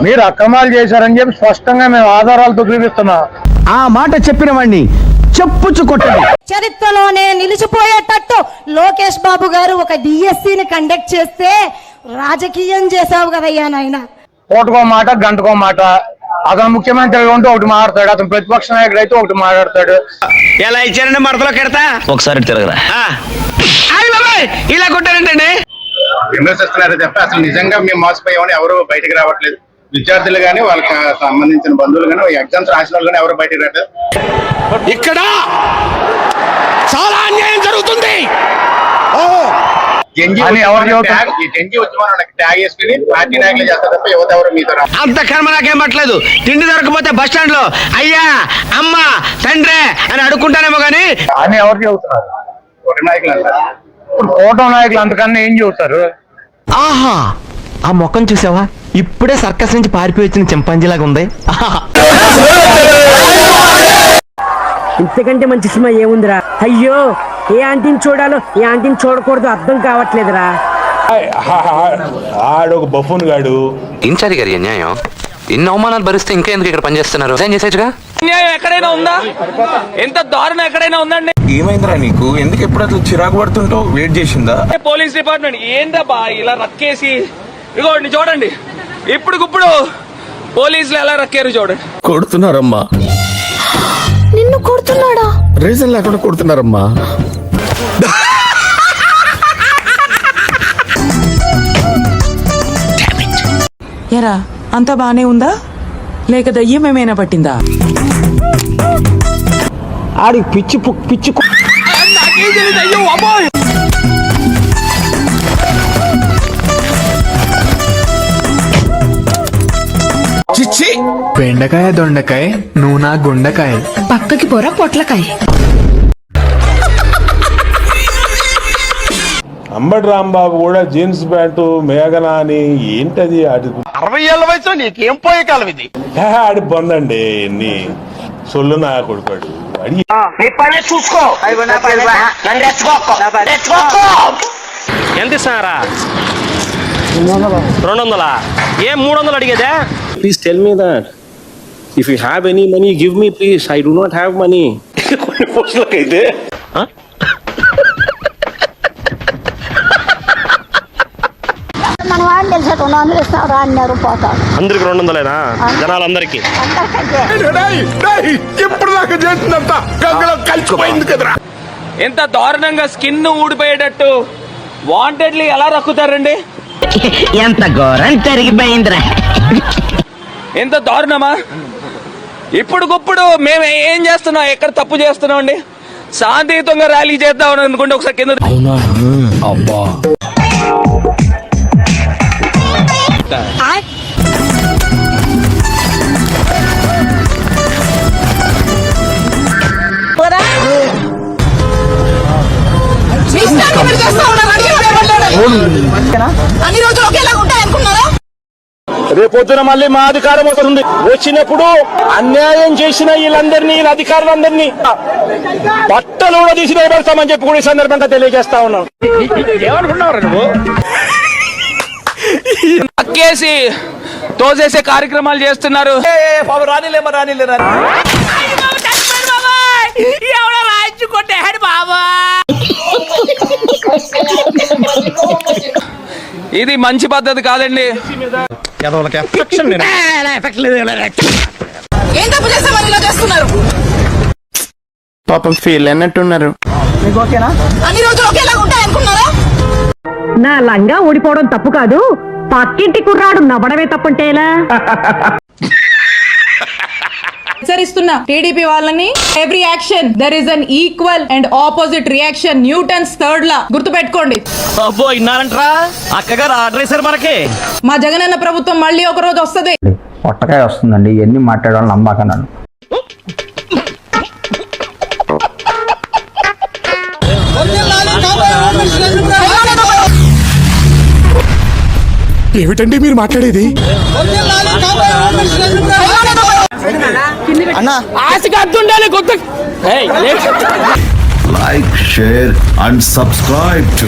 మీరు అక్రమాలు చేశారని చెప్పి స్పష్టంగా మేము ఆధారాలతో చూపిస్తున్నాం. ఆ మాట చెప్పిన వాడిని చెప్పుచ్చు కొట్టండి. చరిత్రలోనే నిలిచిపోయేటట్టు లోకేష్ బాబు గారు ఒక డిఎస్సిని కండక్ట్ చేస్తే రాజకీయం చేసావు కదయ్యా నాయన. కోటుకో మాట గంటకో మాట. అతను ముఖ్యమంత్రిగా ఉంటే ఒకటి మాట్లాడతాడు, అతను ప్రతిపక్ష నాయకుడు అయితే ఒకటి మాట్లాడతాడు. ఎలా ఇచ్చారండి మడతలో కెడతా ఒకసారి తిరగరా ఇలా కొట్టారంటండి. విమర్శిస్తున్నారని చెప్పి అసలు నిజంగా మేము మోసపోయామని ఎవరు బయటకు రావట్లేదు. విద్యార్థులు గానీ వాళ్ళకి సంబంధించిన బంధువులు గానీ ఎగ్జామ్స్ రాసిన వాళ్ళు కానీ ఎవరు బయటకు రావట్లేదు. ఇక్కడ చాలా అన్యాయం జరుగుతుంది. జంజీ ఉద్యమాన్ని ట్యాగ్ చేసుకుని పార్టీ నాయకులు చేస్తారు తప్ప యువత ఎవరు మీతో అంత కర్మ నాకేం పట్టలేదు. తిండి దొరకపోతే బస్ స్టాండ్ లో అయ్యా అమ్మ తండ్రే అని అడుక్కుంటానేమో గానీ అని ఎవరు చెబుతున్నారు? కూటమి నాయకులు అంటారు. ఇప్పుడు కూటమి నాయకులు అంతకన్నా ఏం చెబుతారు? ఆహా, ఆ ముఖం చూసావా? ఇప్పుడే సర్కస్ నుంచి పారిపోయి వచ్చిన చింపాంజీలాగా ఉంది. ఇంతకంటే మంచి సినిమా ఏముందిరా? అయ్యో, ఏ ఆంటీని చూడాలో ఏ ఆంటీని చూడకూడదు అర్థం కావట్లేదురా. ఆడొక బఫూన్ గాడు. ఇన్ఛార్జి గారి అన్యాయం. ఇన్ని అవమానాలు భరిస్తే ఇంకా ఎందుకు ఇక్కడ పనిచేస్తున్నారు? రిజైన్ చేసేచ్చుగా. అన్యాయం ఎక్కడైనా ఉందా? ఎంత దారుణం ఎక్కడైనా ఉందండి? ఏమైందిరా నీకు? ఎందుకు ఎప్పుడు అట్లా చిరాకు పడుతుంటావు? వెయిట్ చేసిందా పోలీస్ డిపార్ట్మెంట్? ఏందబ్బా ఇలా రక్కేసి ఇగోండి చూడండి. ఇప్పుడు పోలీసులు ఎలా రక్కారు చూడండి. కొడుతున్నారమ్మా. నిన్ను కొడుతున్నాడా? రీజన్ లేకుండా కొడుతున్నారమ్మా. ఎరా అంతా బానే ఉందా లేక దయ్యం ఏమైనా పట్టిందా? ఆడికి పిచ్చి పిచ్చి చిచ్చి, బెండకాయ దొండకాయ నూనె గుండకాయ పక్కకి పోరా పొట్లకాయ. అంబటి రాంబాబు కూడా జీన్స్ ప్యాంటు మేఘనా అని ఏంటది? 60 ఏళ్ల వయసులో నీకేం పోయే కాలం ఇది? ఆడి పొందండి ఎన్ని సొల్లు నా కొడుకాడు. ఎంత ఇస్తారా? 200? ఏం 300 అడిగేదే? Please tell me that. If you have any money, give me please. I do not have money. మన వాడిని తెలిసే 200 ఇస్తాడు అన్నారు పోతాడు. అందరికి 200 జనాలందరికి. ఎప్పుడు దాకా చేసిందంతా గంగలో కలిసిపోయింది కదరా. ఎంత దారుణంగా స్కిన్ ఊడిపోయేటట్టు వాంటెడ్లీ ఎలా రక్కుతారండి? ఎంత ఘోరం జరిగిపోయిందిరా. ఎంత దారుణమా? ఇప్పుడు మేము ఏం చేస్తున్నాం? ఎక్కడ తప్పు చేస్తున్నాం అండి? శాంతియుతంగా ర్యాలీ చేద్దామని అనుకుంటే ఒకసారి కింద అన్ని రోజులు ఒకేలా ఉంటాయి అనుకున్నారా? రేపొద్దున మళ్ళీ మా అధికారం వస్తుంది. వచ్చినప్పుడు అన్యాయం చేసిన వీళ్ళందరినీ, వీళ్ళ అధికారులందరినీ బట్టలు కూడా తీసి నిలబెడతామని చెప్పి కూడా ఈ సందర్భంగా తెలియజేస్తా ఉన్నాం. ఏమనుకున్నావు నువ్వు? అక్కేసి తోసేసే కార్యక్రమాలు చేస్తున్నారు. ఇది మంచి పద్ధతి కాదండి. పాపం ఫీల్ అన్నట్టున్నారు. అన్ని రోజులు ఒకేలా ఉంటాయి అనుకున్నారా? నా లంగా ఊడిపోవడం తప్పు కాదు, పక్కింటి కుర్రాడు నవ్వడమే తప్పంటేలా. హెచ్చరిస్తున్నా టీడీపీ వాళ్ళని, every action there is an equal and opposite reaction. Newton's third law గుర్తుపెట్టుకోండి. అబ్బో ఇన్నారంట్రా, అక్కగారు ఆర్డర్ వేశారు మనకి. మా జగనన్న ప్రభుత్వం మళ్ళీ ఒక రోజు వస్తుంది. పొట్టకాయ వస్తుందండి. ఎన్ని మాట్లాడాలని నమ్మకన్నాను. ఏమిటండి మీరు మాట్లాడేది? Like, share and subscribe to